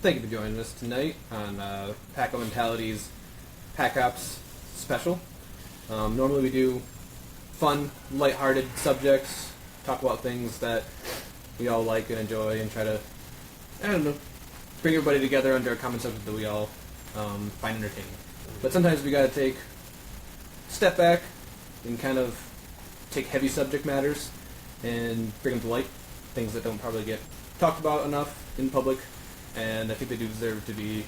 thank you for joining us tonight on Paco Mentality's Pack Ops special. Normally we do fun, lighthearted subjects, talk about things that we all like and enjoy, and try to, I don't know, bring everybody together under a common subject that we all find entertaining. But sometimes we gotta take a step back and kind of take heavy subject matters and bring them to light, things that don't probably get talked about enough in public, and I think they do deserve to be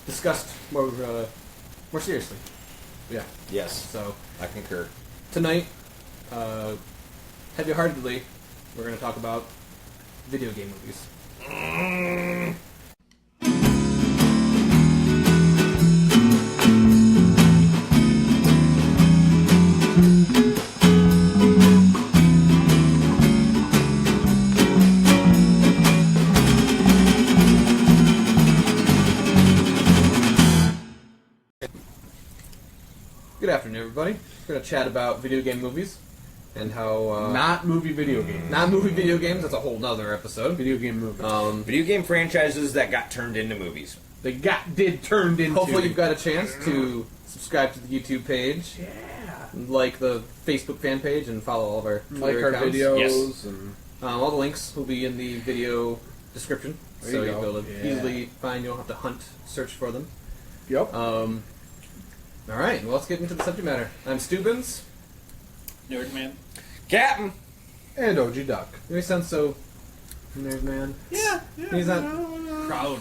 discussed more seriously. Yeah. Yes. So I concur. tonight, heavy-heartedly, we're going to talk about video game movies. Good afternoon, everybody. We're going to chat about video game movies and how... not movie video games. Not movie video games, that's a whole nother episode. Video game movies. Video game franchises that got turned into movies. They did turned into... Hopefully you've got a chance to subscribe to the YouTube page, like the Facebook fan page, and follow all of our like Twitter our accounts. videos. Yes. And All the links will be in the video description, There so you you'll be go. able to Yeah. easily find. You don't have to hunt, search for them. Yep. All right, well, let's get into the subject matter. I'm Stubens. Nerdman. Captain! And OG Duck. You always sound so nerd, man. Yeah. He's not proud.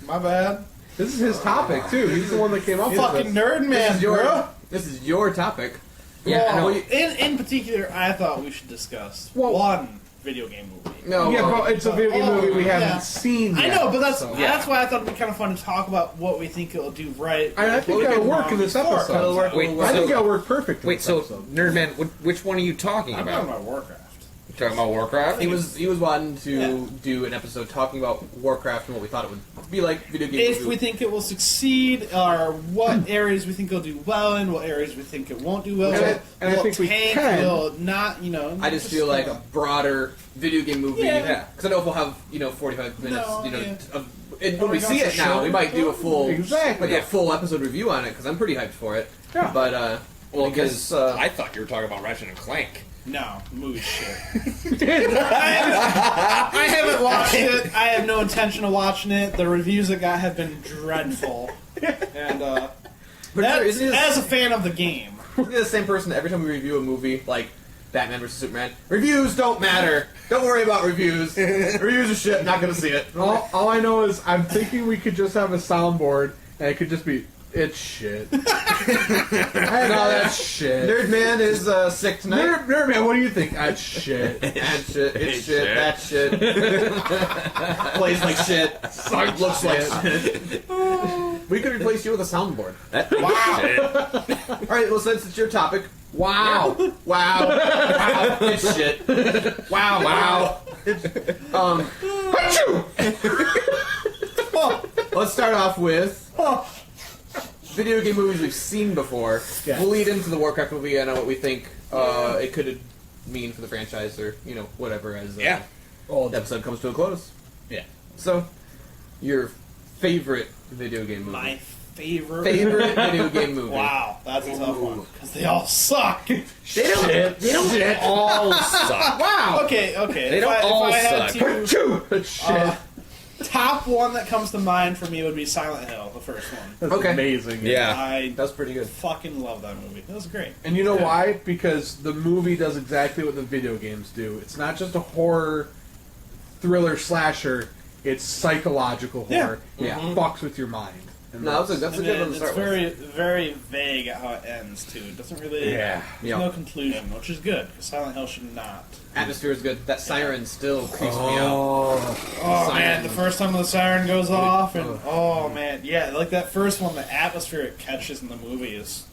My bad. This is his topic, too. He's the one that came up with Fucking this. Nerdman, This is your bro. this is your topic. Yeah, I know. Well, in particular, I thought we should discuss Well- one video game movie. No, Yeah, but it's a video game movie we haven't yeah. seen I yet. know, but that's so. that's why I thought it'd be kind of fun to talk about what we think it'll do right. I think what we that'll did work wrong in this before it episode. comes out. Wait, I think so- that'll work perfect in Wait, this so, episode. Nerdman, which one are you talking I'm talking about? about Warcraft. You talking about Warcraft? he was wanting to Yeah. do an episode talking about Warcraft and what we thought it would be like video game. If movie. we think it will succeed, or what areas we think it'll do well in, what areas we think it won't do well And I- in. and I will think we tank, can. will not, you know. I just feel like a broader video game movie. Yeah. Because I know if we'll have 45 minutes. No, Yeah. yeah. And Are when we we going see for it now, sure? we might do a full Exactly. a full episode review on it because I'm pretty hyped for it. Yeah. But Well, I guess because I thought you were talking about Ratchet and Clank. No, the movie's shit. I haven't watched it. I have no intention of watching it. The reviews it got have been dreadful. And but that, isn't it as a fan of the game, the same person every time we review a movie like Batman vs Superman? Reviews don't matter. Don't worry about reviews. Reviews are shit. Not gonna see it. all I know is I'm thinking we could just have a soundboard, and it could just be, it's shit. No, that's shit. Nerdman is sick tonight. Nerdman, what do you think? That's shit. That shit. It's shit. That shit. Plays like shit. Looks like shit. We could replace you with a soundboard. wow. All right. Well, since it's your topic, wow, wow, wow, it's shit. Wow, wow. Let's start off with video game movies we've seen before. Yeah. We'll lead into the Warcraft movie and what we think it could mean for the franchise, or whatever, as the episode comes to a close. Yeah. So, your favorite video game movie? My favorite Video game movie. Wow, that's a tough one because they all suck. They don't All suck. Wow. Okay. They don't all if I had suck. to, shit. top one that comes to mind for me would be Silent Hill, the first one. That's Okay. amazing. Yeah. I That's pretty good. fucking love that movie. That was great. And you know why? Because the movie does exactly what the video games do. It's not just a horror thriller slasher, it's psychological horror. Yeah. It fucks with your mind. And No, that's a And good one to it's start very, with. very vague at how it ends too. It doesn't really. Yeah. There's Yeah. no conclusion, which is good because Silent Hill should not. Atmosphere is good. That siren still creeps me out. Oh Siren. man, the first time the siren goes off, and oh man, yeah, like that first one, the atmosphere it catches in the movie is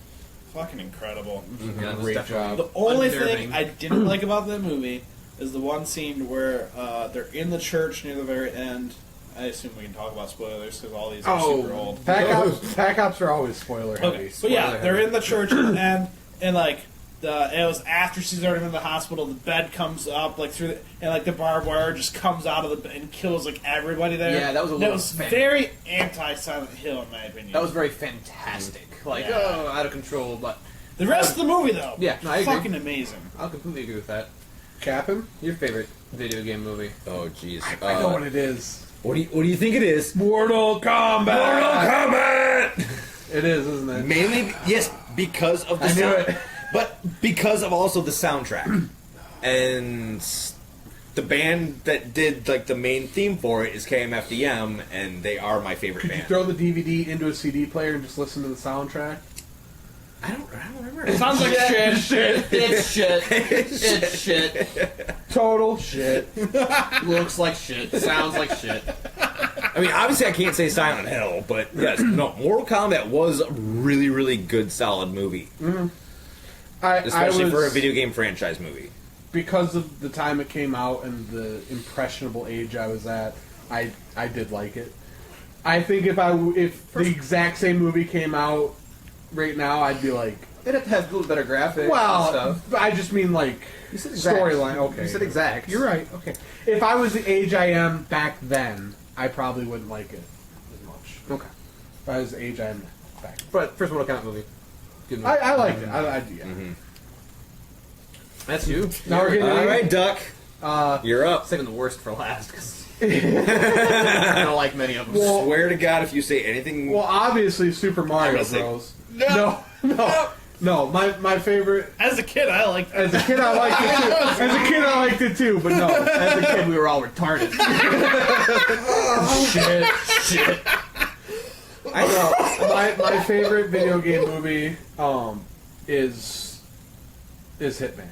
fucking incredible. Yeah, it's Great definitely- job. The only Unnerving. thing I didn't like about that movie is the one scene where they're in the church near the very end. I assume we can talk about spoilers because all these are super Oh, old. Pack Ops are always spoiler heavy. Okay, but yeah, Spoiler they're heavy. in the church at the end, and like it was after she's already been in the hospital. The bed comes up like through, and like the barbed wire just comes out of the bed and kills like everybody there. Yeah, that was a little very anti-Silent Hill in my opinion. That was very fantastic. Like, Yeah. out of control, but the rest of the movie though. Yeah, no, I agree. fucking amazing. I'll completely agree with that. Captain? Your favorite video game movie? Oh, jeez. I know what it is. What do you think it is? Mortal Kombat! Mortal Kombat! It is, isn't it? Mainly, yes, because of the I knew sound, it. but because of also the soundtrack and the band that did like the main theme for it is KMFDM, and they are my favorite Could you band. throw the DVD into a CD player and just listen to the soundtrack? I don't remember. It sounds like shit. It's shit. It's shit. Total shit. Looks like shit. Sounds like shit. I mean, obviously, I can't say Silent Hill, but yes, no, Mortal Kombat was a really, really good, solid movie, especially for a video game franchise movie. Because of the time it came out and the impressionable age I was at, I did like it. I think if the exact same movie came out right now, I'd be like, It has a little better graphics and well, stuff. I just mean like You said exact. storyline. Okay, You said exact. You're right. Okay, if I was the age I am back then, I probably wouldn't like it as much. Okay. If I was the age I am back, But first Mortal Kombat movie. Good movie. I liked it. I yeah. That's you. Now we're getting All right, Duck, you're up. Saving the worst for last because I don't like many of them. Well, Swear to God, if you say anything, Well, obviously Super Mario gonna say- Bros. No. No. My favorite. As a kid, I liked As a kid, I liked it too. As a kid, I liked it too. But no, As a kid, we were all retarded. shit. I know. My favorite video game movie is Hitman.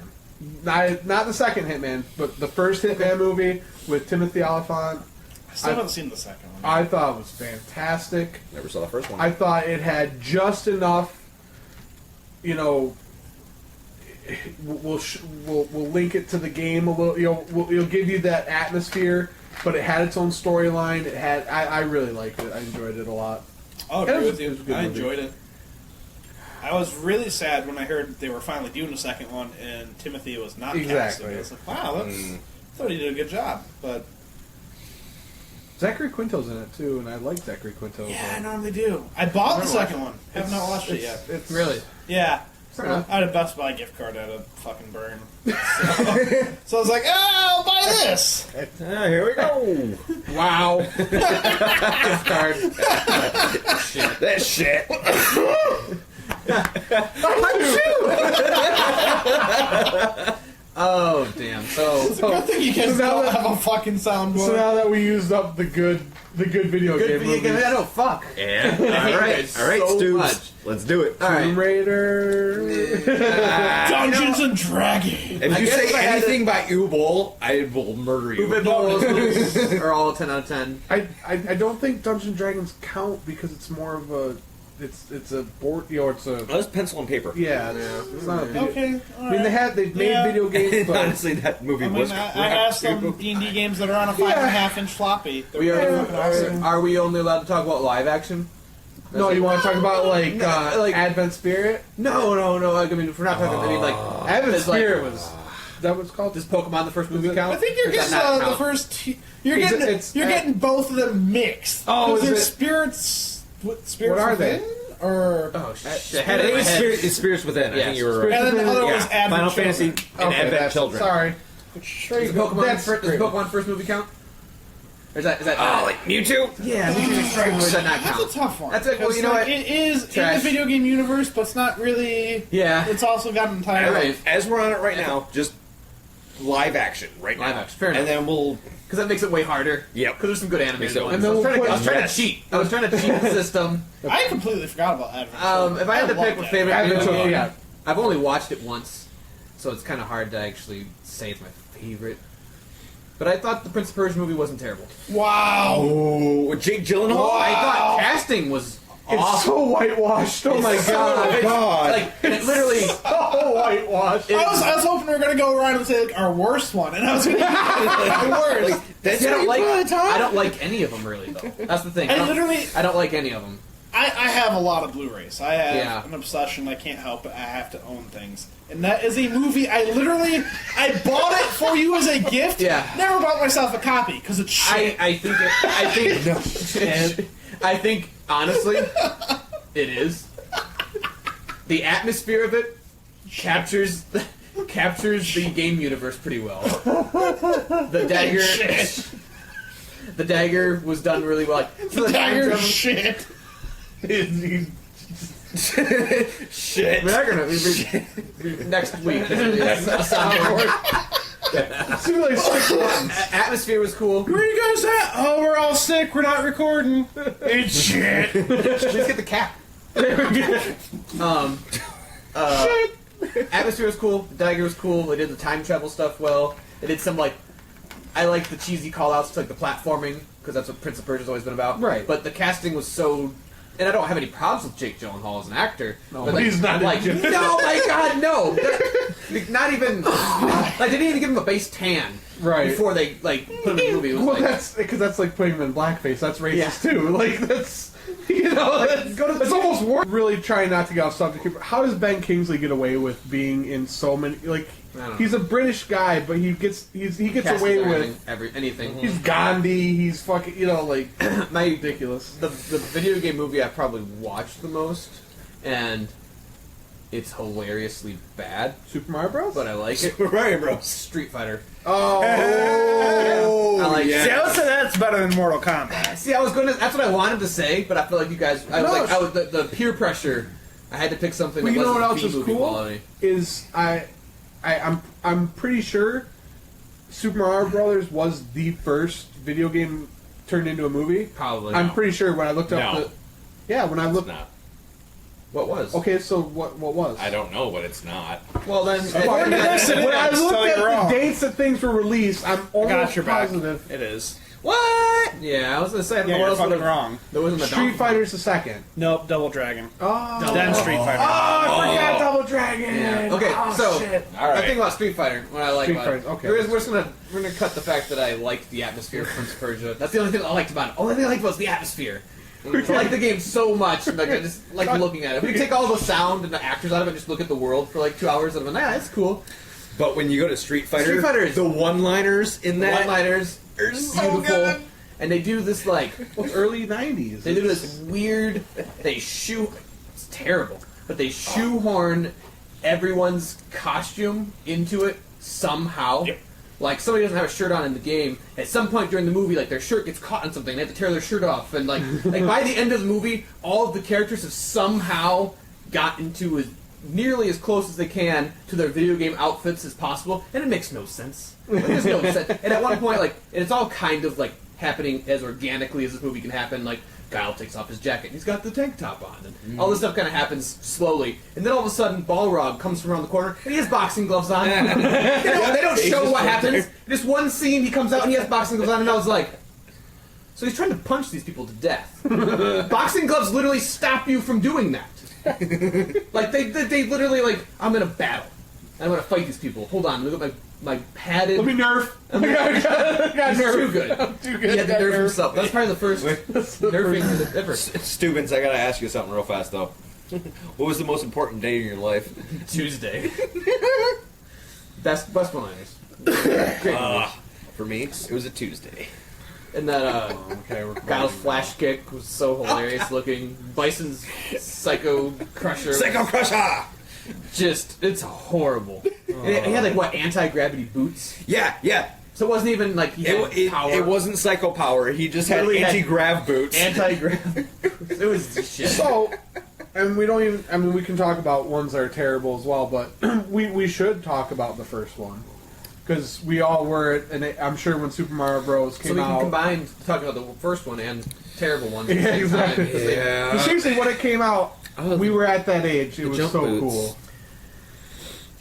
Not the second Hitman, but the first Hitman movie with Timothy Olyphant. I still haven't seen the second one. I thought it was fantastic. never saw the first one. I thought it had just enough. You know, we'll link it to the game a little. It'll give you that atmosphere, but it had its own storyline. It had. I really liked it. I enjoyed it a lot. I'll It agree was- with it you. was a good I movie. enjoyed it. I was really sad when I heard they were finally doing the second one and Timothy was not Exactly. casted. I was like, wow, I thought he did a good job. But Zachary Quinto's in it too, and I like Zachary Quinto. yeah, I but normally do. I bought the Never second one. Have not watched it yet. It's Really? Yeah. Fair enough. I had a Best Buy gift card at a fucking burn. So I was like, oh, I'll buy this. Here we go. Wow. Card. That shit. Oh damn! So It's a good thing you guys So now don't that- have a fucking soundboard. So now that we used up the good video game movies, I don't fuck. Yeah. hate All right, it all right, so Stoops. much. Let's do it. All right. Tomb Raider. Dungeons and Dragons. If I you guess say if I had anything by Ubol, I will murder you. Uwe Boll's movies are all 10 out of 10. I don't think Dungeons and Dragons count because it's more of a it's a board. It's a That's pencil and paper. yeah. It's not a video. Okay, I mean they've made Yeah. video games, And but honestly, that movie I was mean, I crap, have some too. D&D games that are on a 5.5-inch floppy. They're We really are, fucking awesome. are we only allowed to talk about live action? no, you want to talk about like like- Advent Spirit? No. Like, I mean, if we're not talking. I mean, like Advent it's like- Spirit was is that what it's called? Does Pokemon the first movie count? I think you're Or does getting that not the count? first. You're It's- getting it's- you're getting both of them mixed. Oh, Because is they're it- spirits. Spirits What are they? within? Or Oh shit! I think it's Spirits Within. I Yes. think you were Spirits right. and then the other Yeah. one's Advent Final Children. Fantasy and Okay, Advent that's- Children. Sorry. Does the Pokemon first movie count? Or is that? Oh, like Mewtwo? yeah, Mewtwo Extreme. Or does that not That's count? a tough one. That's it. Well, Because, you know like, what? It is Trash. in the video game universe, but it's not really. Yeah. It's also got an entire. All right. As we're on it right now, just live action right Live now. action, fair and enough. then we'll. Because that makes it way harder. Yep. Because there's some good animated So- ones. And then I was we'll trying to- put- I was trying to Yes. cheat. I was trying to cheat the system. I completely forgot about Advent. If I had to love pick a that. favorite Advent video Children, game, yeah. I've only watched it once, so it's kind of hard to actually say it's my favorite. But I thought the Prince of Persia movie wasn't terrible. Wow. Oh, with Jake Gyllenhaal? I thought casting was It's awesome. so whitewashed. Oh my god. God. Like, and it literally. So whitewashed. I was hoping we were gonna go around and say like our worst one, and I was gonna the worst. That's See, I what don't you like. put on top? I don't like any of them really, though. That's the thing. I don't- literally- I don't like any of them. I have a lot of Blu-rays. I have Yeah. an obsession. I can't help it. I have to own things. And that is a movie I bought it for you as a gift. Yeah. Never bought myself a copy because it's shit. I think honestly, it is. The atmosphere of it captures the game universe pretty well. The dagger was done really well. Like, for the time Dagger travel- shit. Shit. We're not gonna next week. A soundboard. See, like 6 months. Atmosphere was cool. Where are you guys at? Oh, we're all sick. We're not recording. It's shit. Let's get the cap. Atmosphere was cool. The dagger was cool. They did the time travel stuff well. They did some I like the cheesy call-outs to the platforming because that's what Prince of Persia's always been about. Right. But the casting was so, and I don't have any problems with Jake Gyllenhaal as an actor. No, but he's not like in it. no, my God, no. Not even like they didn't even give him a base tan Right. before they put him in the movie. It was Well, like, that's because that's like putting him in blackface. That's racist Yeah. too. Like that's that's almost worse. Really trying not to get off subject. How does Ben Kingsley get away with being in so many? Like I don't know. he's a British guy, but he gets Cast away is with. anything. He's Gandhi. He's fucking like My ridiculous. the video game movie I probably watched the most, and it's hilariously bad, Super Mario Bros. but I like it. Super Mario Bros. Street Fighter. Oh, I like yeah. See, I would say that's better than Mortal Kombat. See, I was gonna. That's what I wanted to say, but I feel like you guys. I was No, like, the peer pressure. I had to pick something. Well, that you know wasn't what else is B-movie cool? quality. is I'm pretty sure Super Mario Brothers was the first video game turned into a movie. Probably. I'm pretty sure when I looked up No. the. Yeah, when I It's looked. not. What was? Okay, so what was? I don't know, but it's not. Well then, According to this, it when I is. looked Tell you at wrong. the dates that things were released, I'm almost Got your back. positive. It is. what? Yeah, I was gonna say. I don't Yeah, know what you're else fucking would've- wrong. There wasn't a Street Donkey Kong. Fighter's the second. Nope, Double Dragon. Oh, Then Street Fighter. I forgot Double Dragon. Yeah. Okay, Oh, so shit. All I right. think about Street Fighter when I like Street about it. Fighter, okay. We're gonna cut the fact that I liked the atmosphere of Prince of Persia. That's the only thing I liked about it. Only thing I liked was the atmosphere. I like the game so much, and I just like looking at it. We take all the sound and the actors out of it, and just look at the world for 2 hours, and I'm like, that's cool. But when you go to Street Fighter, Street Fighter is- the one-liners in that One-liners, are so beautiful, good. and they do this like Well, early '90s. they do this weird. It's terrible, but they shoehorn everyone's costume into it somehow. Yep. Like somebody doesn't have a shirt on in the game. At some point during the movie, like their shirt gets caught on something, they have to tear their shirt off, and like by the end of the movie, all of the characters have somehow got into as nearly as close as they can to their video game outfits as possible, and it makes no sense. Like, there's no sense. And at one point, and it's all kind of happening as organically as this movie can happen. Like Guile takes off his jacket, he's got the tank top on, and all this stuff kind of happens slowly. And then all of a sudden, Balrog comes from around the corner, and he has boxing gloves on. they don't show what happens. Just one scene, he comes out and he has boxing gloves on, and I was like, so he's trying to punch these people to death. Boxing gloves literally stop you from doing that. They literally I'm in a battle. I'm gonna fight these people. Hold on, look at my padded. Let me nerf. I mean, I got He's nerf. too good. Too good. He had to Got nerf nerf. himself. That's probably the first nerfing ever. Stupids, I gotta ask you something real fast though. What was the most important day in your life? Tuesday. Best one-liners. Great movie. For me, it was a Tuesday. And that Okay, we're Guile's flash kick was so hilarious looking. Bison's Psycho Crusher. Psycho Crusher! It's horrible. And he had anti-gravity boots. Yeah. So it wasn't even he had power. It wasn't Psycho Power. He just had Literally had anti-grav boots. Anti-grav. It was shit. So, and we don't even. I mean, we can talk about ones that are terrible as well, but we should talk about the first one because we all were. And I'm sure when Super Mario Bros. So came we can out, combine talking about the first one and terrible one. At the Yeah, same exactly. time, 'cause they- Yeah. But seriously, when it came out, Oh, we were at that age. It the was jump so boots. cool.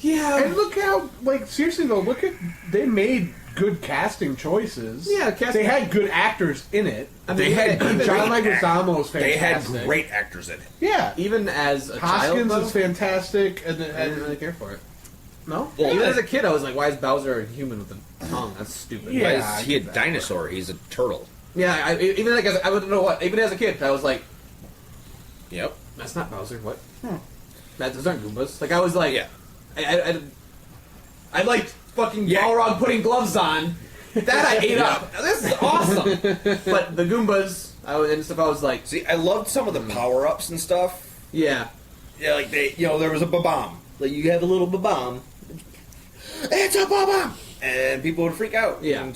Yeah. And look how, seriously though, look at they made good casting choices. Yeah, casting- They had good actors in it. I mean, They had even, John great Leguizamo is They had fantastic. great actors in it. Yeah, even as a Hoskins child, is though, fantastic. And I didn't really care for it. no, Even as a kid, I was like, "Why is Bowser a human with a tongue? That's stupid." Yeah. Why is he a dinosaur? He's a turtle. Yeah. Even as I wouldn't know what. Even as a kid, I was like, Yep. That's not Bowser. What? Those aren't Goombas. Like I was like, Yeah. I liked fucking Yeah. Balrog putting gloves on. That I ate up. This is awesome. But the Goombas and stuff, I was like, See, I loved some of the power-ups and stuff. yeah. Yeah, like there was a ba-bomb. Like you had a little ba-bomb. It's a ba-bomb! And people would freak out. Yeah.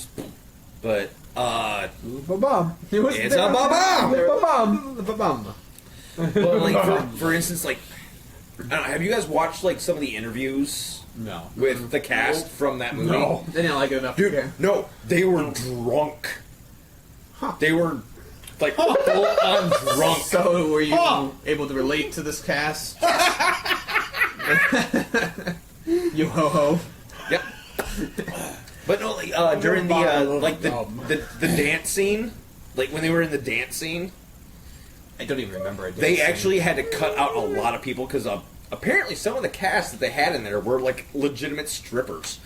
But, Ba-bum. It was it's a ba-bomb! Ba-bum. The ba-bum. But, like, for instance, like, I don't know, have you guys watched, like, some of the interviews No. with the cast from that movie? No. They didn't like it enough. to Dude, care. no, they were drunk. They were, like, full-on drunk. So were you able to relate to this cast? Yo ho ho. Yep. But no, like, during the dance scene, like, when they were in the dance scene, I don't even remember it. they actually had to cut out a lot of people because apparently some of the cast that they had in there were like legitimate strippers.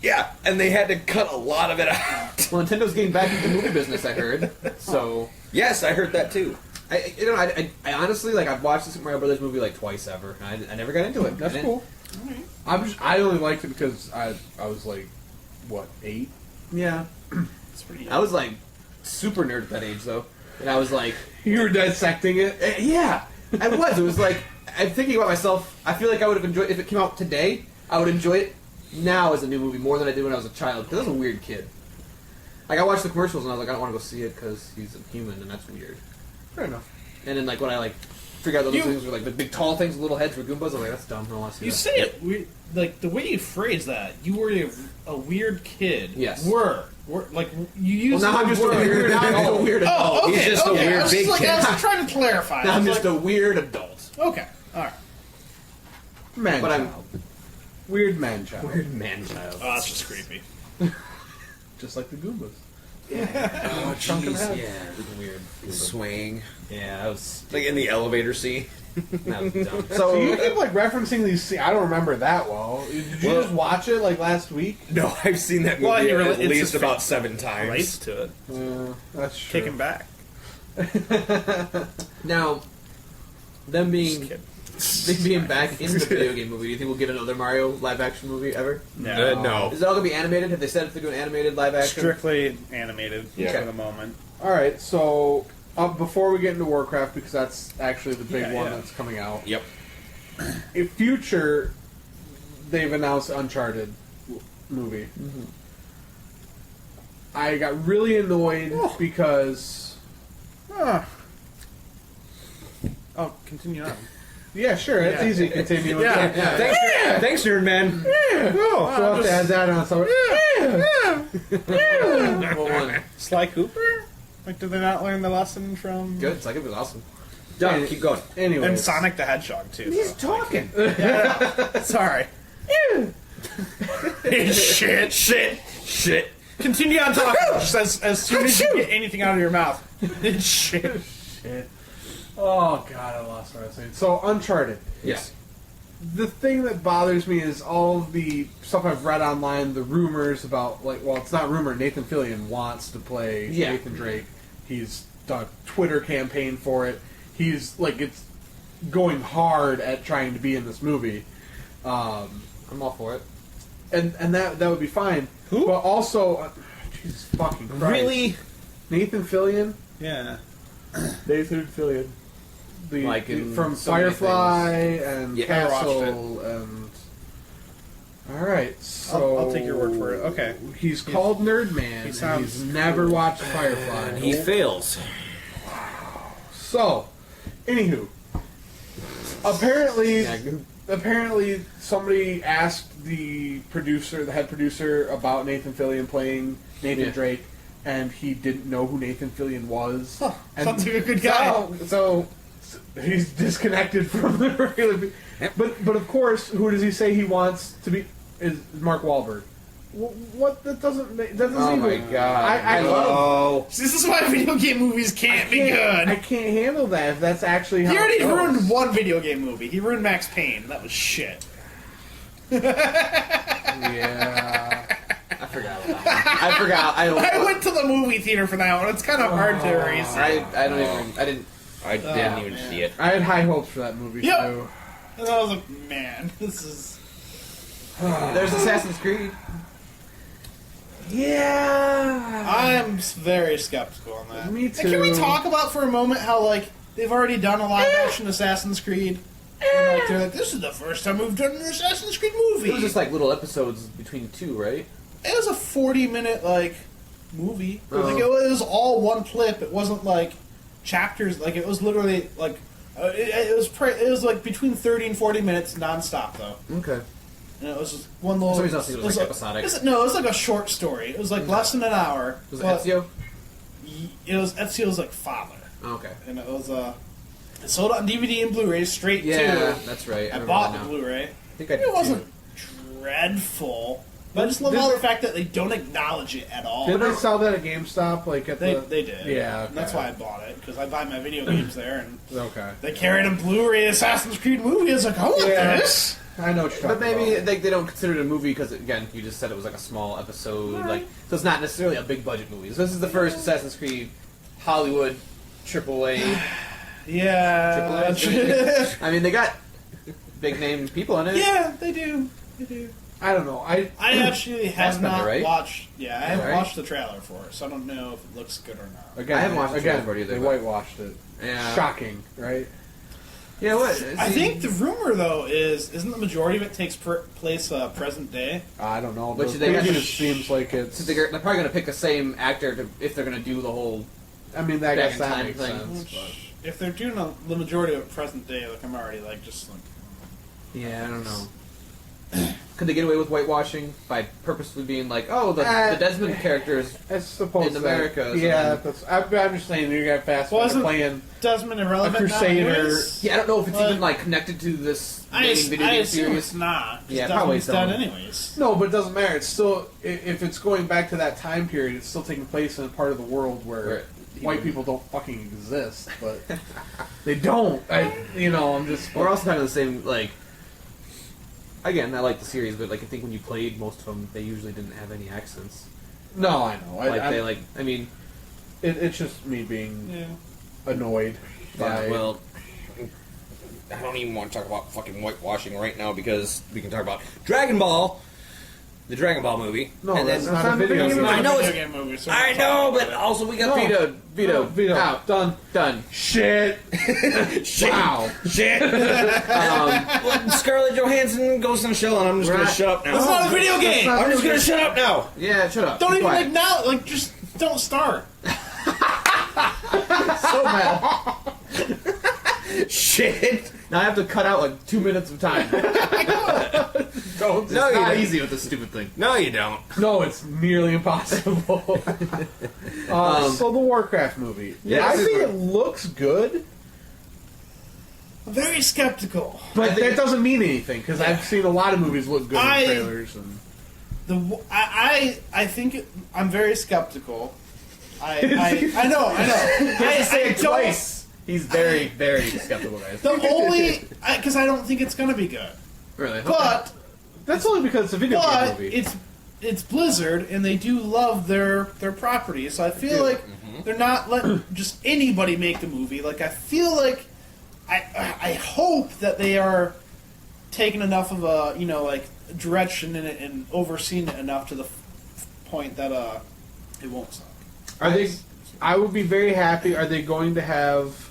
Yeah, and they had to cut a lot of it out. Well, Nintendo's getting back into the movie business, I heard. So Yes, I heard that too. I honestly like I've watched the Super Mario Brothers movie like twice ever. And I never got into it. That's I cool. I only liked it because I was like, what, 8? Yeah, It's pretty. I was like super nerd at that age though, and I was like, You were dissecting it. yeah, I was. It was like I'm thinking about myself. I feel like I would have enjoyed if it came out today. I would enjoy it now as a new movie more than I did when I was a child because I was a weird kid. Like I watched the commercials and I was like, I don't want to go see it because he's a human and that's weird. Fair enough. And then like when I like figured out those things were like the big tall things with little heads were Goombas, I was like, that's dumb. I don't want to see You that. say it like the way you phrase that. You were a weird kid. Yes. Were like you use. Well, now I'm just a weird. Now I'm just a weird adult. Oh, okay. He's just a okay. weird I was big just kid. I was just trying to clarify. Now I I'm was just a weird adult. okay. All right. Man But I'm- child. Weird man child. Weird man child. Oh, that's just creepy. Just like the Goombas. Oh, Chunk and a half. Yeah, it was weird. Swing. Yeah, that was Like in the elevator scene. that was dumb. So you keep like referencing these scenes. I don't remember that well. Did you Well- just watch it like last week? No, I've seen that movie Well, you at it's least just about 7 times. Relates to it. That's true. Kick him back. Now, them being Just being back in the video game movie, do you think we'll get another Mario live action movie ever? No. Is it all gonna be animated? Have they said if they're doing animated live action? Strictly animated Yeah. for the moment. All right. So before we get into Warcraft, because that's actually the big Yeah, one yeah. that's coming out. Yep. In future, they've announced Uncharted movie. I got really annoyed because Oh, continue on. yeah, sure, it's Yeah. easy to continue. with Yeah, that. yeah. Thanks, Nerd Man. Oh, so if they add that on, so What one? Sly Cooper? Like, did they not learn the lesson from? Good. It's like it was awesome. Done. Keep going. anyway, And Sonic the Hedgehog too. He's so. talking. Sorry. Shit. Shit. Continue on talking. Just as soon as you get anything out of your mouth. Shit. Oh god, I lost what I was saying. So Uncharted. Yes. The thing that bothers me is all of the stuff I've read online, the rumors about well, it's not rumor. Nathan Fillion wants to play Nathan Drake. He's done a Twitter campaign for it. He's it's going hard at trying to be in this movie. I'm all for it. And that would be fine. Who? But also, Jesus fucking Christ. Really? Nathan Fillion? Yeah. Nathan Fillion. Like in from so many Firefly and Yeah, I watched Castle and... Alright, so... I'll take your word for it. Okay. He's called Nerd Man, and sounds- he's never watched Firefly. He fails. So, anywho, apparently, Yeah, good. apparently somebody asked the head producer, about Nathan Fillion playing Nathan Yeah. Drake, and he didn't know who Nathan Fillion was. Huh, And sounds like a good guy. So he's disconnected from the regular. Yep. But of course, who does he say he wants to be? Is Mark Wahlberg? What? That doesn't Oh seem. my god. I love. Oh. This is why video game movies can't be I good. can't handle that. If that's actually how He already it goes. ruined one video game movie. He ruined Max Payne. That was shit. Yeah. I forgot about that. I forgot. I went to the movie theater for that one. It's kind of hard to erase. I don't even. I didn't. I didn't even man. see it. I had high hopes for that movie Yep. too. And I was like, man, this is. There's Assassin's Creed. Yeah. I am very skeptical on that. Me And can we too. talk about for a moment how like they've already done a live action Assassin's Creed? And like they're like, this is the first time we've done an Assassin's Creed movie. It was just like little episodes between two, right? It was a 40-minute like movie. It was, like, Oh. it was all one clip. It wasn't like chapters. Like it was literally like it was like between 30 and 40 minutes nonstop though. Okay. And it was just one little. For some reason I was thinking it was, like, episodic. No, it was like a short story. It was like less than an hour. Was it but Ezio? It was Ezio's like father, Oh, okay. and it was it sold on DVD and Blu-ray straight Yeah, to. that's right. I remember bought that the now. Blu-ray. I think I did It wasn't too. dreadful, but I just love all the fact that they don't acknowledge it at all. Did they sell that at GameStop? Like at They the. did. Yeah, And that's okay. why I bought it because I buy my video games there, and Okay. they carried a Blu-ray Assassin's Creed movie. I was like, I want Yeah. this. I know what you're But talking maybe about. they don't consider it a movie because, again, you just said it was like a small episode. Like, so it's not necessarily a big budget movie. So this is the first Assassin's Creed Hollywood AAA. Yeah. AAA. I mean, they got big name people in it. Yeah, they do. They do. I don't know. I actually have Fassbender, not right? watched. Yeah, I haven't Right? watched the trailer for it, so I don't know if it looks good or not. again. I haven't watched the again. trailer for it either, They but- whitewashed it. Yeah. Shocking, right? Yeah, what? I think the rumor though isn't the majority of it takes place present day. I don't know. But The they got preview to- seems like it's. So they're probably going to pick the same actor if they're going to do the whole. I mean, I back guess in that time makes thing. sense. Which, But. if they're doing the majority of it present day, like I'm already like just like. Yeah, I don't know. Could they get away with whitewashing by purposely being like, oh, the Desmond characters? I suppose In that- America or Yeah, something. that's. I'm just saying you got Fassbender Wasn't- playing. Desmond irrelevant A Crusader. now anyways? Yeah, I don't know if it's Well, even like connected to this I main video assume game it's series. not. 'cause Yeah, probably Desmond's dead don't. anyways. No, but it doesn't matter. It's still if it's going back to that time period, it's still taking place in a part of the world where Where white people don't fucking exist. But they don't. I'm just. We're also talking the same like. Again, I like the series, but like I think when you played most of them, they usually didn't have any accents. No, I know. I mean, It's just me being Yeah. annoyed by. Yeah, well, I don't even want to talk about fucking whitewashing right now because we can talk about Dragon Ball, the Dragon Ball movie. No, and that's then, not a video game. I know It's it's. a video game movie, so I we're know, talking but about also we got Vito, Vito, out, done. done. Shit. Shit. Wow. Shit. Well, Scarlett Johansson goes in a shell, and I'm just gonna Right. shut up it. It's now. not a video game. I'm just gonna shut up now. Yeah, shut up. Don't Be even quiet. like now. Like just don't start. So mad. Shit. Now I have to cut out like 2 minutes of time. Don't. No, It's you not don't. easy with this stupid thing. No, you don't. No, it's nearly impossible. So the Warcraft movie. Yeah, I this is think what- it looks good, I'm very skeptical. but that doesn't mean anything because I've seen a lot of movies look good I- in trailers. And I think I'm very skeptical. I know. I say it don't- twice. He's very, very skeptical, guys. The only because I don't think it's gonna be good. Really? But that's only because it's a video game but movie. it's Blizzard and they do love their property, so I feel like they're not letting just anybody make the movie. Like I feel like I hope that they are taking enough of a like direction in it and overseeing it enough to the point that it won't suck. Are they? I would be very happy. Are they going to have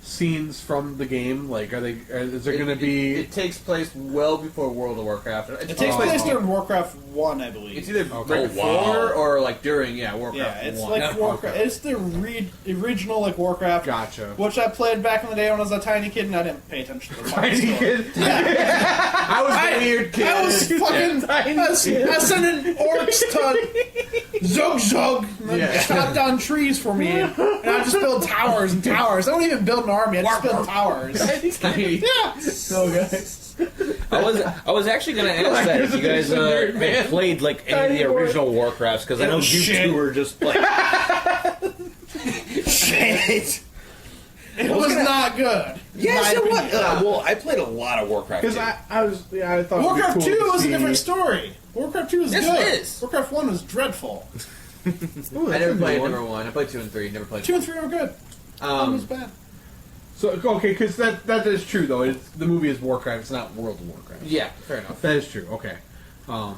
scenes from the game? Like, is there going to be? It takes place well before World of Warcraft. It takes place during Warcraft 1, I believe. It's either Okay. right before wow. or like during, Warcraft. Yeah, it's 1. like Warcraft. Okay. It's the original like Warcraft, Gotcha. which I played back in the day when I was a tiny kid and I didn't pay attention to the fucking Tiny story. kid. I was a weird kid. I was fucking. I was sending orcs to zug zug and then chop down trees for me, and I just build towers and towers. I don't even build an army. I just build towers. Tiny. Yeah. No, guys. I was actually going to ask that if you guys had played like any of the original Warcrafts because I know you Shit. two were just like shit. It was not good. Yes, in it my was. opinion. Well, I played a lot of Warcraft. Because too. I thought Warcraft it'd be 2 cool to was a see- different story. Warcraft 2 is Yes, good. it is. Warcraft 1 was dreadful. Ooh, I that's never a new played one. number 1. I played 2 and 3. Never played 2 and 3 were good. 1 was bad. So okay, because that is true though. The movie is Warcraft. It's not World of Warcraft. Yeah, fair enough. That is true. Okay.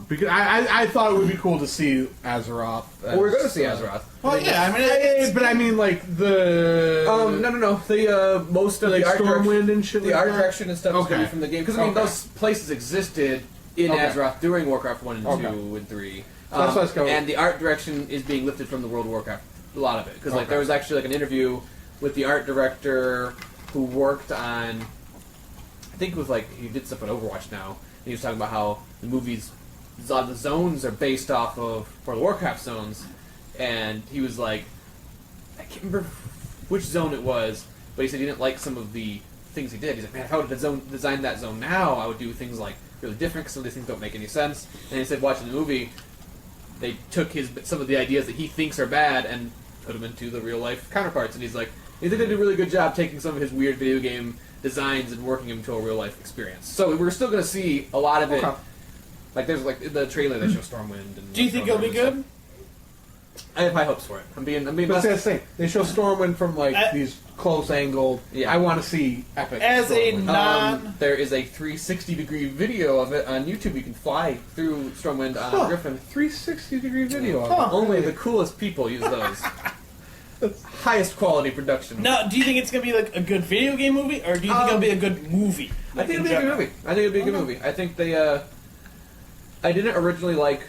Because I thought it would be cool to see Azeroth. Well, we're going to see Azeroth. Well, yeah, I mean, But I mean, like the No. The most of like the art Stormwind and shit. the like art that? direction and stuff is going to Okay. be from the game because I mean Okay. those places existed in Okay. Azeroth during Warcraft 1 and Okay. 2 and 3. So that's what's going- and the art direction is being lifted from the World of Warcraft. A lot of it because like Okay. there was actually like an interview with the art director who worked on. I think it was like he did stuff on Overwatch now. And he was talking about how the movies, a lot of the zones are based off of World of Warcraft zones, and he was like, I can't remember which zone it was, but he said he didn't like some of the things he did. He's like, man, if I would have designed that zone now, I would do things like really different because some of these things don't make any sense. And he said, watching the movie, they took some of the ideas that he thinks are bad and put them into the real life counterparts. And he's like, I think they did a really good job taking some of his weird video game designs and working them into a real life experience. So we're still going to see a lot of it. Okay. Like there's like the trailer they show Stormwind. And do you think it'll be good? I have high hopes for it. I'm being But less. that's the thing. They show Stormwind from like these close angled. Yeah. I want to see epic. As a Stormwind. There is a 360-degree video of it on YouTube. You can fly through Stormwind on Huh. Griffin. 360-degree video. of Huh. it. Only the coolest people use those. Highest quality production. Now, do you think it's going to be like a good video game movie, or do you think it'll be a good movie? I think it'll be a good movie. I think it'll be a good movie. I think they. I didn't originally like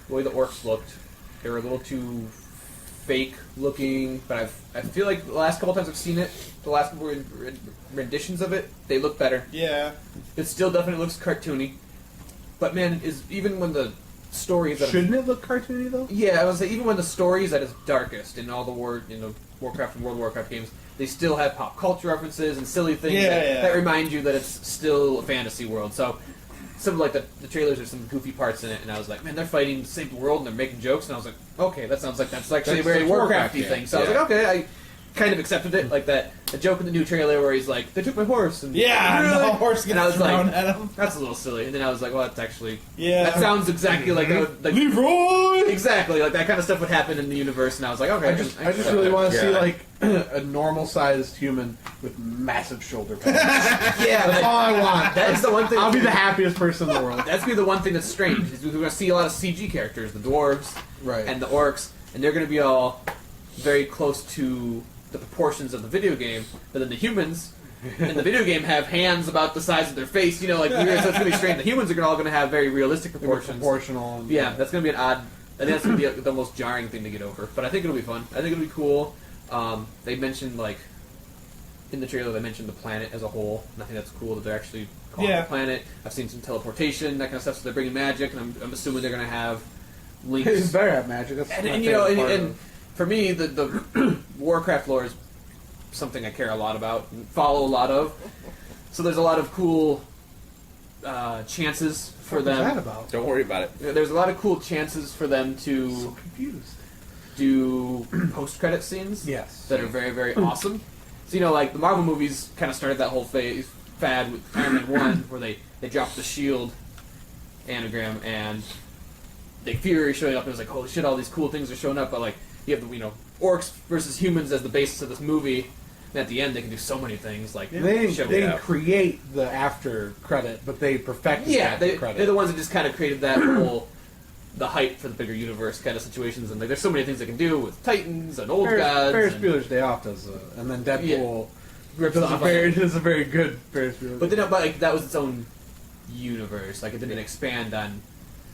the way the orcs looked. They were a little too fake looking, but I feel like the last couple times I've seen it, the last couple renditions of it, they look better. Yeah. It still definitely looks cartoony, but man, is even when the story is at Shouldn't it look cartoony though? yeah, I was say even when the story is at its darkest in all the Warcraft and World of Warcraft games, they still have pop culture references and silly things that remind you that it's still a fantasy world. So some like the trailers have some goofy parts in it, and I was like, man, they're fighting to save the world and they're making jokes, and I was like, okay, that sounds like that's actually a very That's Warcraft, Warcrafty yeah. thing. So I was like, okay, I kind of accepted it, like that a joke in the new trailer where he's like, they took my horse, and Yeah, really? the horse gets and I was thrown like, at him. that's a little silly, and then I was like, well, that's actually Yeah. that sounds exactly like that would, like Leroy! exactly like that kind of stuff would happen in the universe, and I was like, okay, I just really want to see Yeah. like a normal sized human with massive shoulder pads. yeah, That's all I want. that's the one thing. I'll be the happiest person in the world. That's gonna be the one thing that's strange. Is we're gonna see a lot of CG characters, the dwarves Right. and the orcs, and they're gonna be all very close to the proportions of the video game. But then the humans in the video game have hands about the size of their face. You know, like weird, so it's gonna be strange. The humans are all gonna have very realistic proportions. Proportional. And, Yeah, that's gonna be an odd. I think that's gonna be the most jarring thing to get over. But I think it'll be fun. I think it'll be cool. They mentioned like in the trailer, they mentioned the planet as a whole, and I think that's cool that they're actually calling it Yeah. the planet. I've seen some teleportation, that kind of stuff. So they're bringing magic, and I'm assuming they're gonna have It's links. better at magic. That's And, my and you know, favorite part and for me, the Warcraft lore is something I care a lot about and follow a lot of. So there's a lot of cool chances for What was that them. about? Don't worry about it. There's a lot of cool chances for them to So confused. do post-credit scenes Yes. that are very, very awesome. So, you know, like, the Marvel movies kind of started that whole fad with Iron Man 1, where they dropped the SHIELD anagram, and Nick Fury showing up, and it was like, holy shit, all these cool things are showing up, but, like, you have the, orcs versus humans as the basis of this movie, and at the end, they can do so many things, like, They didn't, show they it didn't out. create the after credit, but they perfected the Yeah, after credit. they're the ones that just kind of created that whole... the hype for the bigger universe kind of situations, and like, there's so many things they can do with Titans and Old Gods. Ferris and Bueller's Day Off does, and then Deadpool rips does off does a very good Ferris Bueller. But then, but like that was its own universe. Like it didn't expand on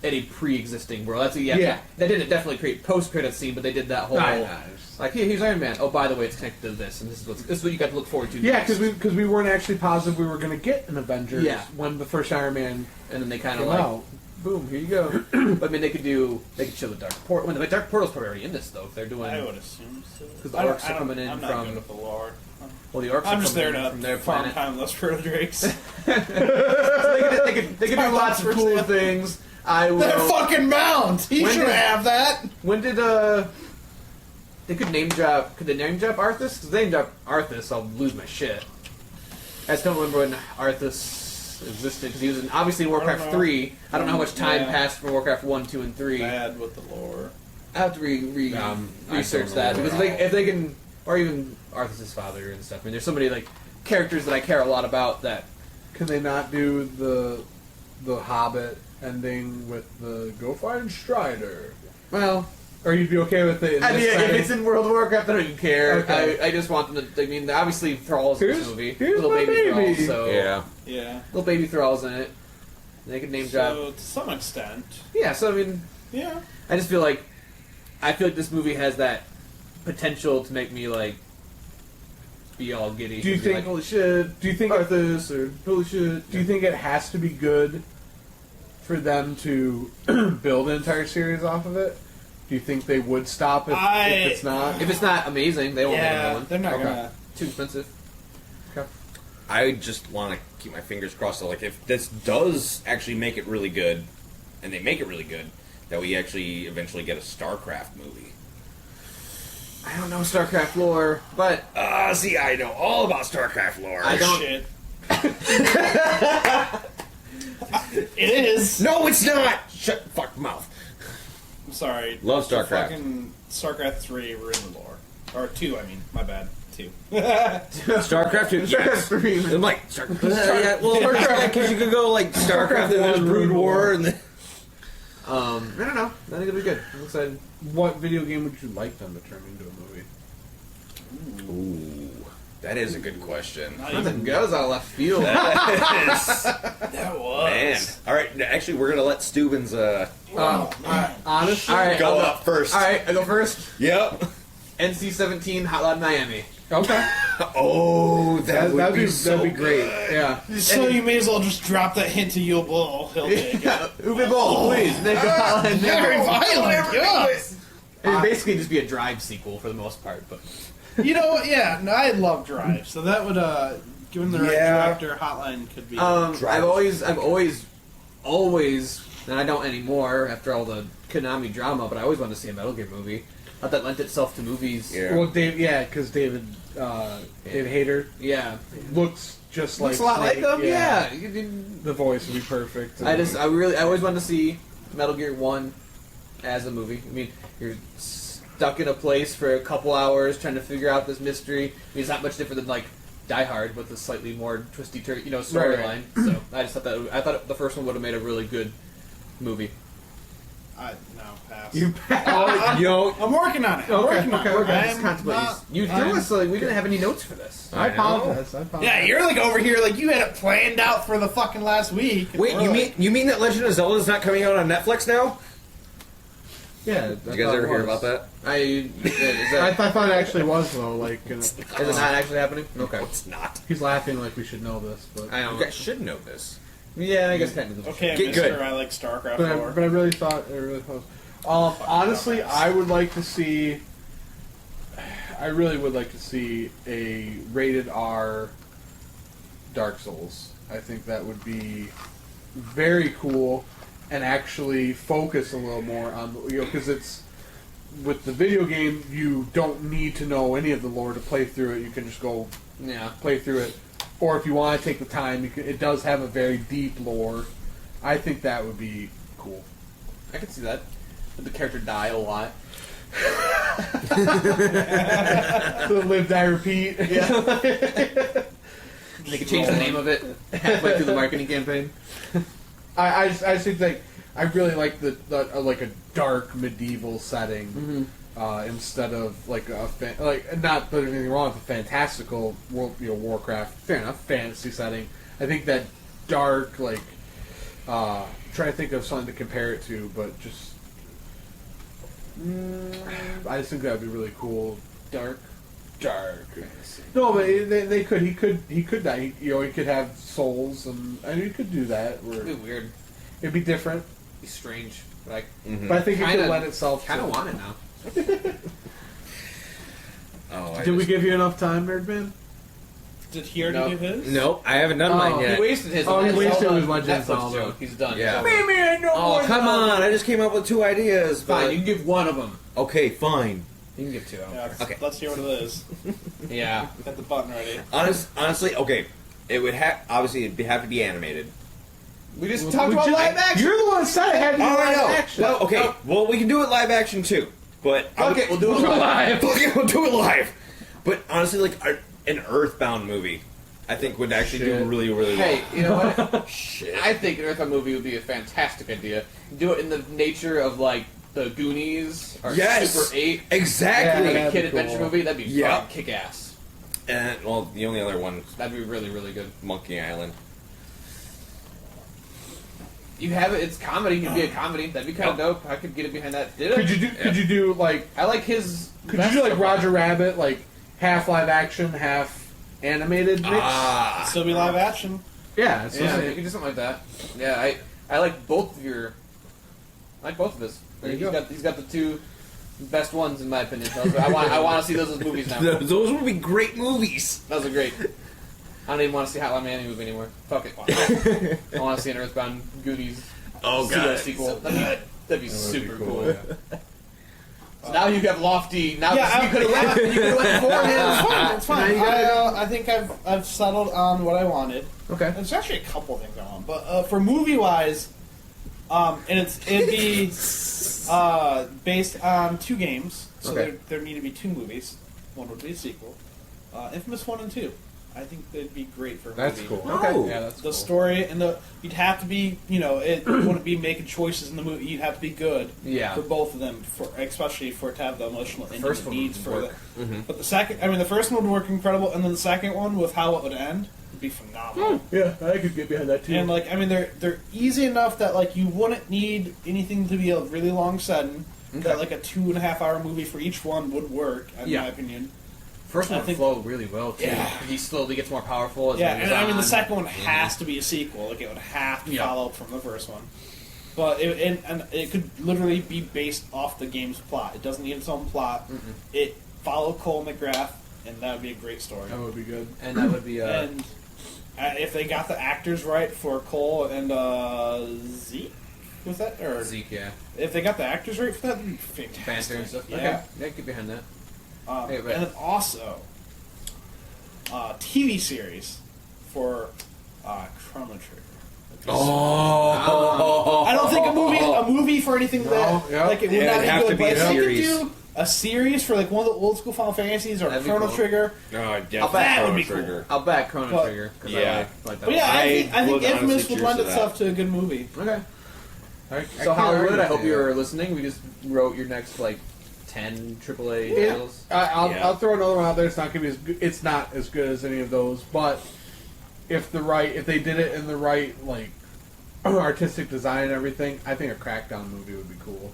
any pre-existing world. That's Yeah. They didn't definitely create post-credit scene, but they did that whole like here's Iron Man. Oh, by the way, it's connected to this, and this is what you got to look forward to. yeah, next. because we weren't actually positive we were going to get an Avengers Yeah. when the first Iron Man and then they kind of came like out. boom, here you go. But I mean, they could show the Dark Portal. When the Dark Portal's probably already in this though. If they're doing I would assume so. 'Cause the I don't- orcs are I don't- coming in I'm not from- good with the lore. well, the orcs I'm are just coming there in to from their farm planet. timeless proto drakes. So they could do lots of cool things. I will. That fucking mount! He When should did- have that! When did they could name drop? Could they name drop Arthas? Because they name drop Arthas, I'll lose my shit. I just don't remember when Arthas existed because he was obviously in Warcraft know. 3. I don't know how much time Yeah. passed from Warcraft 1, 2, and 3. Bad with the lore. I have to I research don't that know. because if they can or even Arthur's father and stuff. I mean, there's so many like characters that I care a lot about that. Can they not do the Hobbit ending with the "Go find Strider"? Well, Or you'd be okay with it? In I mean, this if setting? it's in World of Warcraft, I don't even care. Okay. I just want them to. I mean, obviously Thrall's in this Here's- movie, here's little my baby baby. Thrall, so Yeah. Yeah. little baby Thrall's in it. They could name drop. So to some extent, Yeah, so I mean, yeah. I just feel like this movie has that potential to make me like be all giddy. Do you Be think? like, holy shit? Do you think? Arthas or holy shit? Do you think it has to be good for them to build an entire series off of it? Do you think they would stop if it's not? If it's not amazing, they won't make Yeah, one. they're not Okay. gonna. Too expensive. I just want to keep my fingers crossed that, like, if this does actually make it really good, and they make it really good, that we actually eventually get a StarCraft movie. I don't know StarCraft lore, but See, I know all about StarCraft lore. I don't- Shit. It is. No, it's not. Shut fuck mouth. I'm sorry. Love StarCraft. Fucking StarCraft 3 were in the lore. Or 2, I mean. My bad. 2. StarCraft 2. Yes. StarCraft I'm like, yeah, well, because you could go like StarCraft and then Brood War and then. I don't know. I think it'll be good. I'm excited. What video game would you like them to turn into a movie? Ooh, that is a good question. Nothing goes out of left field. That was. Man. All right, actually, we're gonna let Steubens Honestly, All right, go I'll up first. All right, I go first. Yep. NC-17 Hotline Miami. okay, Oh, that'd be great. Yeah, So you may as well just drop that hint to Yul Bull. He'll take it. Uwe Boll, please. They go Hotline Very Miami. violent. Yes. It'd basically just be a Drive sequel for the most part, but You know what? Yeah, no, I love Drive, so that would, given the right Yeah. director, Hotline could be. I've always, and I don't anymore after all the Konami drama, but I always wanted to see a Metal Gear movie. Thought that lent itself to movies. Yeah. well, because David Hayter Yeah. looks just Looks like a lot like Snake, them. Yeah. You didn't- The voice would be perfect. I always wanted to see Metal Gear 1 as a movie. I mean, you're stuck in a place for a couple hours trying to figure out this mystery. I mean, it's not much different than like Die Hard with a slightly more twisty, storyline. So I just thought I thought the first one would have made a really good movie. No, pass. Yo, I'm working on it. I'm Okay, working on okay, it. okay. I'm Just contemplate. not- You threw us like we didn't have any notes for this. I I know. apologize. Yeah, you're like over here like you had it planned out for the fucking last week. and wait, we're you like- mean that Legend of Zelda is not coming out on Netflix now? Yeah. Did you guys ever hear about that? Is I thought it actually was though. Like, it not actually happening? Okay. It's not. he's laughing like we should know this, but I You don't. guys should know this. Yeah, I guess technically. Okay, Get Mister, good. I like StarCraft but I 4. really thought it really was. Honestly, I would like to see. I really would like to see a rated R Dark Souls. I think that would be very cool, and actually focus a little more on because it's with the video game you don't need to know any of the lore to play through it. You can just go Yeah. play through it, or if you want to take the time, it does have a very deep lore. I think that would be cool. I could see that. But the character die a lot. The live, die, repeat. Yeah. They could change the name of it halfway through the marketing campaign. I think like I really like the like a dark medieval setting instead of like not that there's anything wrong with a fantastical world, Warcraft, fair enough, fantasy setting. I think that dark like trying to think of something to compare it to, but just I just think that would be really cool. Dark. No, but they could. He could die. He could have souls, and he could do that. Where It'd be weird. it'd be different. It'd be strange. But I But I think it Kinda- could lend itself. kind of to... want it now. Did we give you enough time, Nerdman? Did he already No. do his? Nope, I haven't done mine Oh, yet. He wasted his. Oh, he Zelda wasted his Legend of Netflix Zelda. joke. He's done. Yeah. It's over. Oh, come on! I just came up with 2 ideas. But... Fine, you can give one of them. Okay, fine. You can give two. I don't Yeah, care. Okay. Let's hear what it is. Yeah. Got the button ready. Honestly, okay. It would obviously it'd have to be animated. We just talked about live action. You're the one that said it had to be Oh, I live know. action. Well, okay. Well, we can do it live action too. But Okay, we'll do it live. Okay, we'll do it live. But honestly, like an Earthbound movie, I think would actually do really, really well. Hey, you know what? I think an Earthbound movie would be a fantastic idea. Do it in the nature of like the Goonies or Super 8. Exactly. Like a that'd kid be adventure cool. movie. That'd be Yep. fun, kick ass. And well, the only other one, That'd be really, really good. Monkey Island. You have it. It's comedy. It'd be a comedy. That'd be kind of dope. I could get it behind that. Did it? Could you do like? I like his. Could you do like Roger Rabbit, like half live action, half animated mix? Still be live action. Yeah, it's Yeah, just- you can do something like that. Yeah, I like both of your. I like both of his. There you go. He's got the two best ones in my opinion. I want to see those as movies now. Those would be great movies. Those are great. I don't even want to see Hotline Miami movie anymore. Fuck it. I want to see an Earthbound Goonies sequel. That'd be super cool. So now you have Lofty. Now you could have went. You could have went for him. It's fine. I think I've settled on what I wanted. Okay. There's actually a couple of things I want, but for movie wise, it'd be based on 2 games. So Okay. there need to be 2 movies. One would be a sequel. Infamous 1 and 2. I think they'd be great for a That's movie. cool. Okay. Yeah, that's The cool. story and you'd have to be, it wouldn't be making choices in the movie. You'd have to be good Yeah. for both of them, especially for it to have the emotional First intimate one needs would for work. the. But the first one would work incredible, and then the second one with how it would end would be phenomenal. Yeah, I could get behind that too. And they're easy enough that you wouldn't need anything to be a really long setting. That a 2.5 hour movie for each one would work, in my opinion. First one I would think- flow really well too. Yeah. He slowly gets more powerful. As Yeah, it and goes the on. second one has to be a sequel. It would have to Yeah. follow up from the first one. But it could literally be based off the game's plot. It doesn't need its own plot. It followed Cole McGrath, and that would be a great story. That would be good. and that would be And if they got the actors right for Cole and Zeke, was that or Zeke. Yeah, if they got the actors right for that, that'd be fantastic. banter and stuff. Yeah. Okay, yeah, get behind that. Hey, but- And then also, TV series for Chrono Trigger. Oh, I don't think a movie for anything that yeah. it would Yeah, not it'd be have good. to be But a if they series. could do a series for one of the old school Final Fantasies or That'd be Chrono cool. Trigger. No, definitely That would Chrono be cool. Trigger. I'll back Chrono But- Trigger. 'Cause Yeah. I like that. But yeah, I think would honestly Infamous would cheers lend to that. itself to a good movie. Okay. I So can't Hollywood, argue I hope with you're listening. We just wrote your next 10 AAA Yeah. deals. I'll throw another one out there. It's not gonna be as good. It's not as good as any of those, but if they did it in the right artistic design and everything, I think a Crackdown movie would be cool.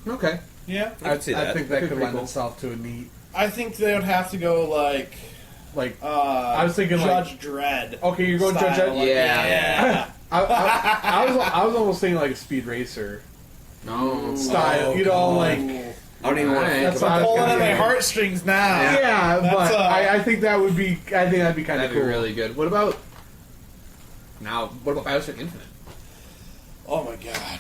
Okay. Yeah, I could see I that. think that That'd be could pretty lend cool. itself to a neat. I think they would have to go I was thinking Judge Dredd. Okay, you're going Judge style, Dredd? Yeah. I was almost thinking like a Speed Racer No. style. I don't even want to think Alright. That's what I about was Pulling gonna on my say. heartstrings now. Yeah, That's, but I think that would be. I think that'd be kind of That'd cool. be really good. What about Bioshock Infinite? Oh my god.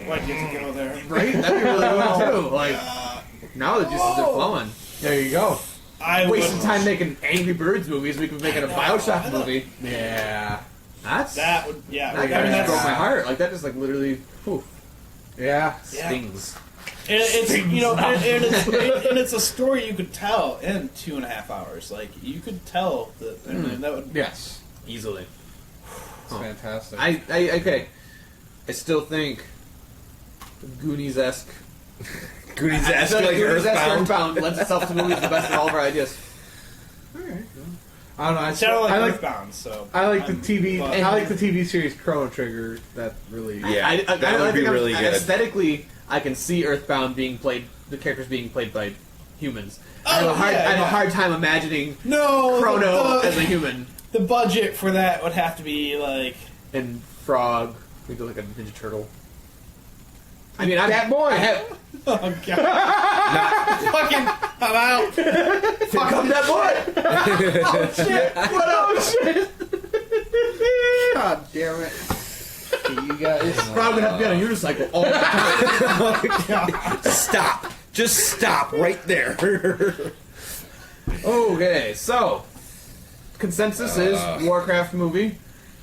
Why'd you have to go there? Right? That'd be really good too. Now the juices are flowing. There you go. I Wasting would- time making Angry Birds movies. We could make it a Bioshock movie. Yeah, That's That would, yeah. that I mean, just broke that's, my heart. That just literally whew, yeah. Yeah. stings. and it's and it's a story you could tell in 2.5 hours. You could tell that. I mean, that would. Yes, Easily. it's fantastic. Okay. I still think Goonies-esque. Goonies-esque, like Goonies-esque Earthbound. lends itself to movies the best of all of our ideas. I don't know. It sounded like I like Earthbound, so I like the I'm- TV. but- I like the TV series Chrono Trigger. That really. Yeah, that would be really good. Aesthetically, I can see Earthbound being played. The characters being played by humans. I have Oh, a hard. yeah, I have yeah. a hard time imagining No, Chrono the, as a human the budget for that would have to be and Frog. We do like a Ninja Turtle. I mean, That boy. I have, oh god, fucking, I'm out. fuck up that boy. Oh shit! What up? Shit. God damn it! You guys. Frog would have to be on a unicycle all the time. Stop. Just stop right there. Okay, so consensus is Warcraft movie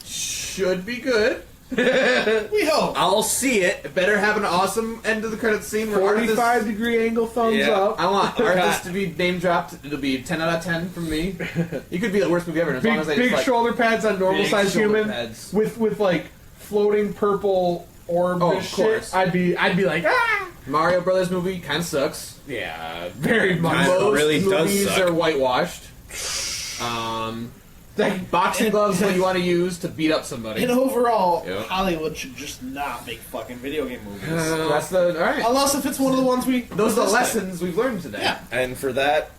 should be good. We hope. I'll see it. It better have an awesome end of the credit scene. Where 45-degree angle thumbs Yeah. up. I want Arthas to be name dropped. It'll be 10 out of 10 from me. You could be the worst movie ever, as long Big, as they big just, like, shoulder pads on normal big sized shoulder human pads. with like floating purple orb Oh, and of shit. course. I'd be like Mario Brothers movie kind of sucks. yeah, very much. Kinda Most really does movies suck. are whitewashed. Boxing gloves that you want to use to beat up somebody. And overall, Yeah. Hollywood should just not make fucking video game movies. That's the all right. Unless if it's one of the ones we... Those are the this lessons we've learned today. Yeah. And for that,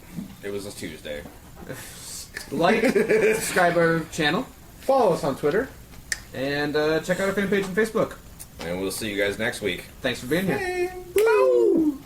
it was a Tuesday. Like, subscribe our channel, Follow us on Twitter. and check out our fan page on Facebook. And we'll see you guys next week. Thanks for being here. time. Woo!